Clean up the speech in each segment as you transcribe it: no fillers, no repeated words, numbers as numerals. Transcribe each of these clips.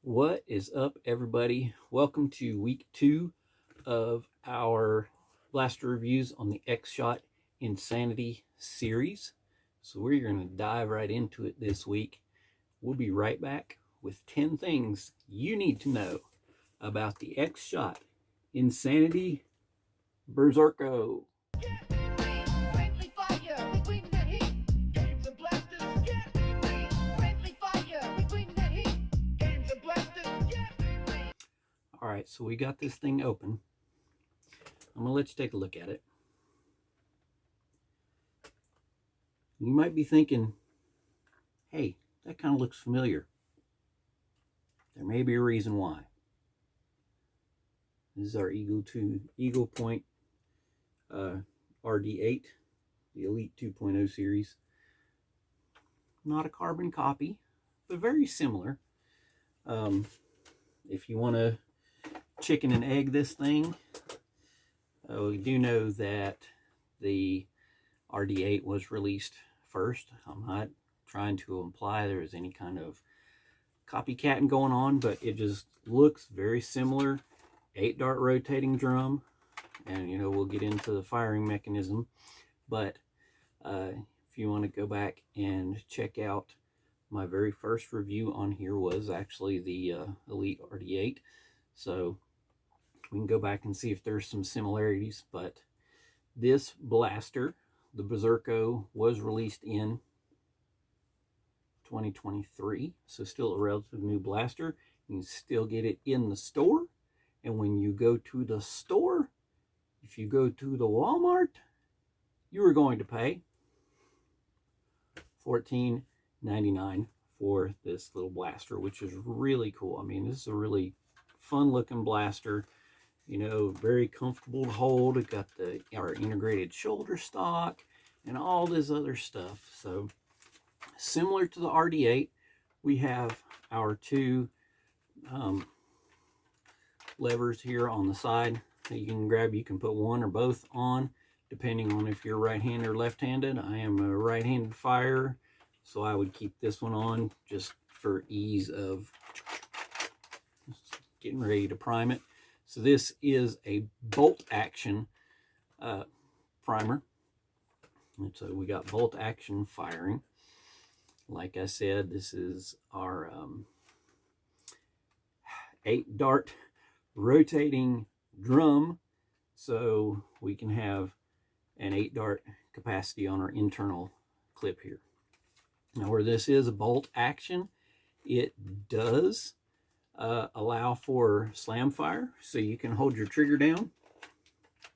What is up, everybody? Welcome to week 2 of our blaster reviews on the X-Shot Insanity series. So we're going to dive right into it this week. We'll be right back with 10 things you need to know about the X-Shot Insanity Berserko. All right, so we got this thing open. I'm gonna let you take a look at it. You might be thinking, hey, that kind of looks familiar. There may be a reason why. This is our Eagle Point RD8, the Elite 2.0 series. Not a carbon copy, but very similar. If you want to chicken and egg this thing, we do know that the RD8 was released first. I'm not trying to imply there is any kind of copycatting going on, but it just looks very similar. 8-dart rotating drum, and we'll get into the firing mechanism, but if you want to go back and check out my very first review on here was actually the Elite RD8, so we can go back and see if there's some similarities. But this blaster, the Berserko, was released in 2023, so still a relatively new blaster. You can still get it in the store, and when you go to the store, if you go to the Walmart, you are going to pay $14.99 for this little blaster, which is really cool. I mean, this is a really fun looking blaster, very comfortable to hold. It got our integrated shoulder stock and all this other stuff. So similar to the RD8, we have our two levers here on the side that you can grab. You can put one or both on depending on if you're right-handed or left-handed. I am a right-handed firer, so I would keep this one on just for ease of getting ready to prime it. So this is a bolt action primer, and so we got bolt action firing. Like I said, this is our 8-dart rotating drum, so we can have an 8-dart capacity on our internal clip here. Now, where this is a bolt action, it does allow for slam fire, so you can hold your trigger down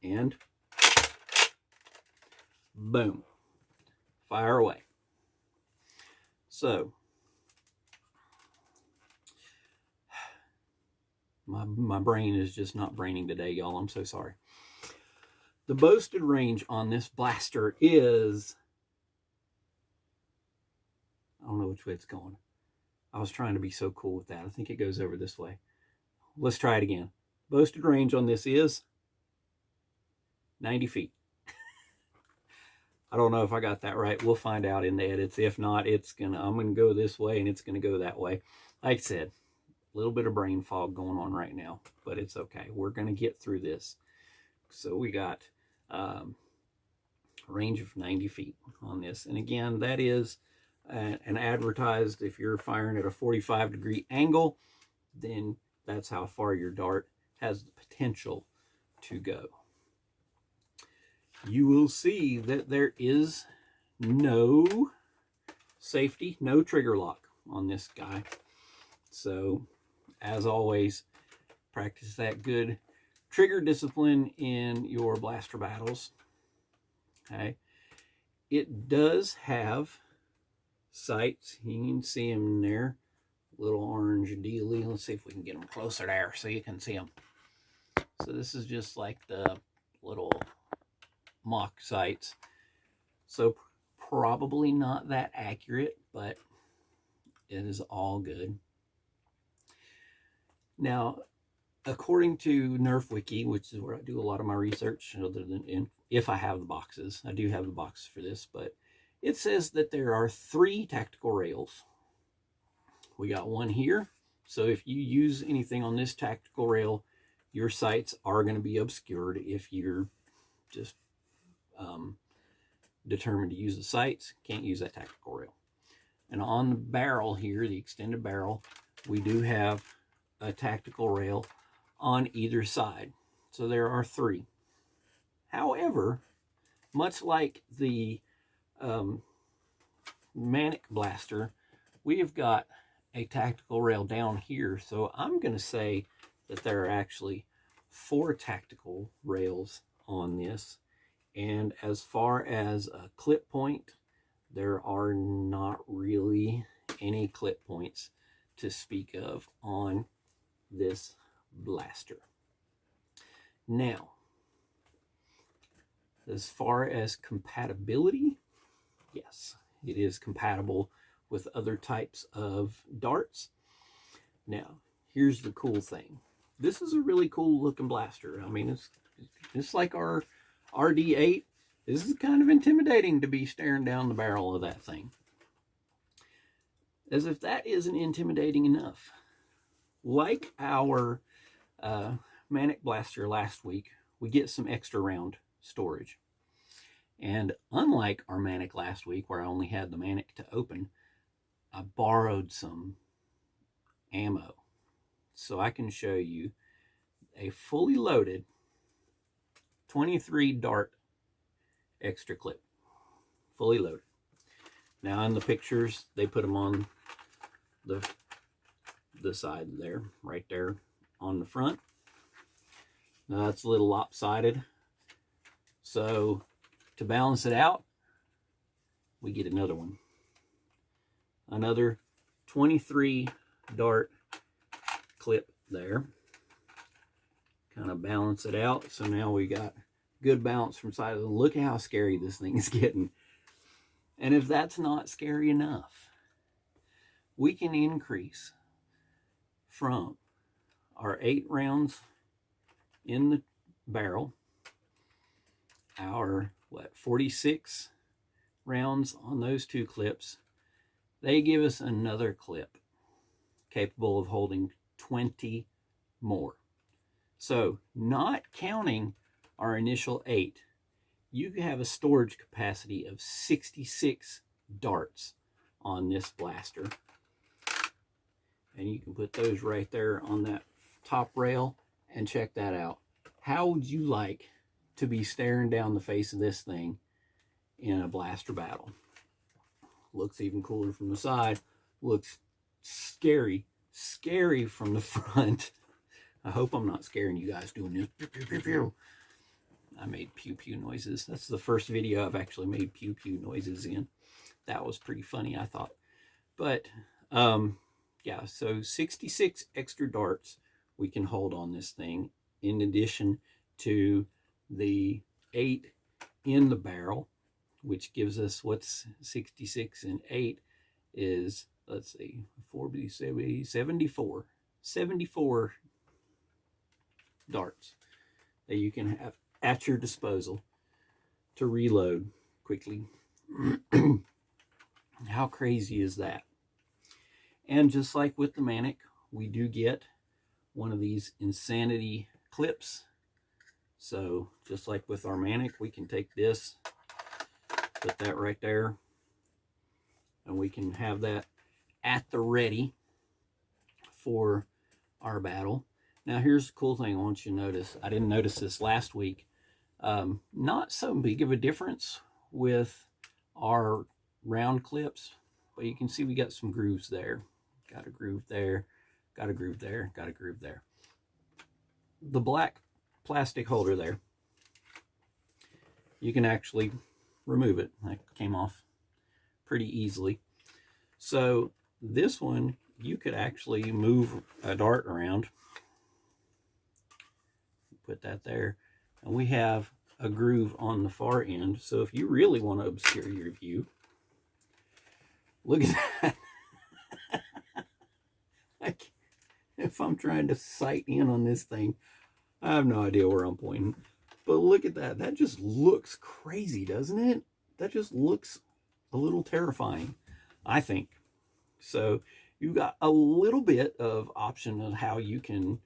and boom, fire away. So my brain is just not braining today, y'all. I'm so sorry. The boasted range on this blaster is, I don't know which way it's going. I was trying to be so cool with that. I think it goes over this way. Let's try it again. Boasted range on this is 90 feet. I don't know if I got that right. We'll find out in the edits. If not, I'm gonna go this way and it's gonna go that way. Like I said, a little bit of brain fog going on right now, but it's okay. We're gonna get through this. So we got a range of 90 feet on this. And again, that is an advertised, if you're firing at a 45-degree angle, then that's how far your dart has the potential to go. You will see that there is no safety, no trigger lock on this guy. So, as always, practice that good trigger discipline in your blaster battles. Okay. It does have sights. You can see them there. Little orange dealy. Let's see if we can get them closer there so you can see them. So this is just like the little mock sights. So probably not that accurate, but it is all good. Now, according to Nerf Wiki, which is where I do a lot of my research, other than if I have the boxes, I do have the boxes for this, but it says that there are 3 tactical rails. We got one here, So if you use anything on this tactical rail, your sights are going to be obscured if you're just determined to use the sights. Can't use that tactical rail. And on the barrel here, the extended barrel, we do have a tactical rail on either side. So there are 3. However, much like the Manic Blaster, we have got a tactical rail down here. So I'm going to say that there are actually 4 tactical rails on this. And as far as a clip point, there are not really any clip points to speak of on this blaster. Now, as far as compatibility, yes, it is compatible with other types of darts. Now, here's the cool thing. This is a really cool looking blaster. I mean, it's like our RD8. This is kind of intimidating to be staring down the barrel of that thing. As if that isn't intimidating enough. Like our Manic Blaster last week, we get some extra round storage. And unlike our Manic last week, where I only had the Manic to open, I borrowed some ammo. So I can show you a fully loaded 23 dart extra clip. Fully loaded. Now in the pictures, they put them on the side there, right there on the front. Now that's a little lopsided. So to balance it out, we get another one. Another 23 dart clip there. Kind of balance it out. So now we got good balance from side of the. Look at how scary this thing is getting. And if that's not scary enough, we can increase from our 8 rounds in the barrel, our 46 rounds on those 2 clips. They give us another clip capable of holding 20 more. So not counting our initial 8, you have a storage capacity of 66 darts on this blaster. And you can put those right there on that top rail and check that out. How would you like to be staring down the face of this thing in a blaster battle? Looks even cooler from the side. Looks scary from the front. I hope I'm not scaring you guys doing this. Pew, pew, pew, pew. I made pew pew noises. That's the first video I've actually made pew pew noises in. That was pretty funny, I thought. But yeah, so 66 extra darts we can hold on this thing, in addition to the 8 in the barrel, which gives us, what's 66 and 8 is, let's see, 74 darts that you can have at your disposal to reload quickly. How crazy is that? And just like with the Manic, we do get one of these Insanity clips. So just like with our Manic, we can take this, put that right there, and we can have that at the ready for our battle. Now here's the cool thing I want you to notice. I didn't notice this last week. Not so big of a difference with our round clips, but you can see we got some grooves there. Got a groove there, got a groove there, got a groove there. The black plastic holder there, you can actually remove it. That came off pretty easily. So this one, you could actually move a dart around. Put that there. And we have a groove on the far end. So if you really want to obscure your view, look at that. If I'm trying to sight in on this thing, I have no idea where I'm pointing. But look at that. That just looks crazy, doesn't it? That just looks a little terrifying, I think. So you got a little bit of option on how you can,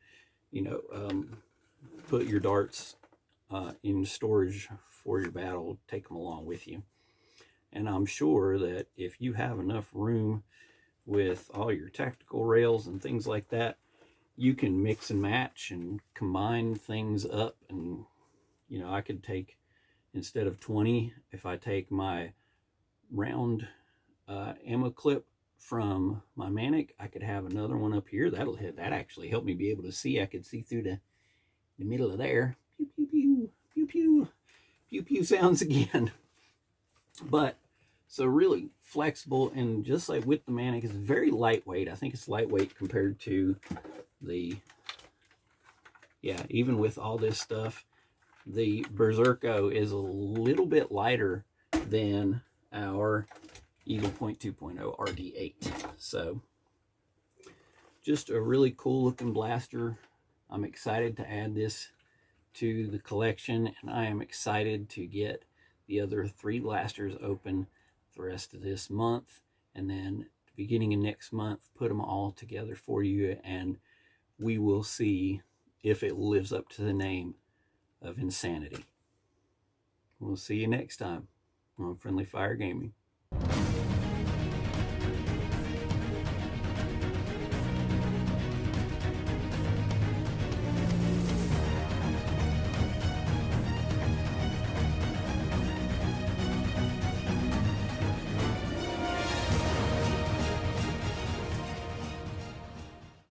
put your darts in storage for your battle, take them along with you. And I'm sure that if you have enough room with all your tactical rails and things like that, you can mix and match and combine things up. And, I could take, instead of 20, if I take my round ammo clip from my Manic, I could have another one up here. That actually helped me be able to see. I could see through the middle of there. Pew, pew, pew, pew, pew, pew, pew sounds again. But, so really flexible, and just like with the Manic, it's very lightweight. I think it's lightweight compared to the, even with all this stuff, the Berserko is a little bit lighter than our Eagle Point 2.0 RD8. So, just a really cool looking blaster. I'm excited to add this to the collection, and I am excited to get the other 3 blasters open the rest of this month, and then the beginning of next month put them all together for you, and we will see if it lives up to the name of Insanity. We'll see you next time on Friendly Fire Gaming.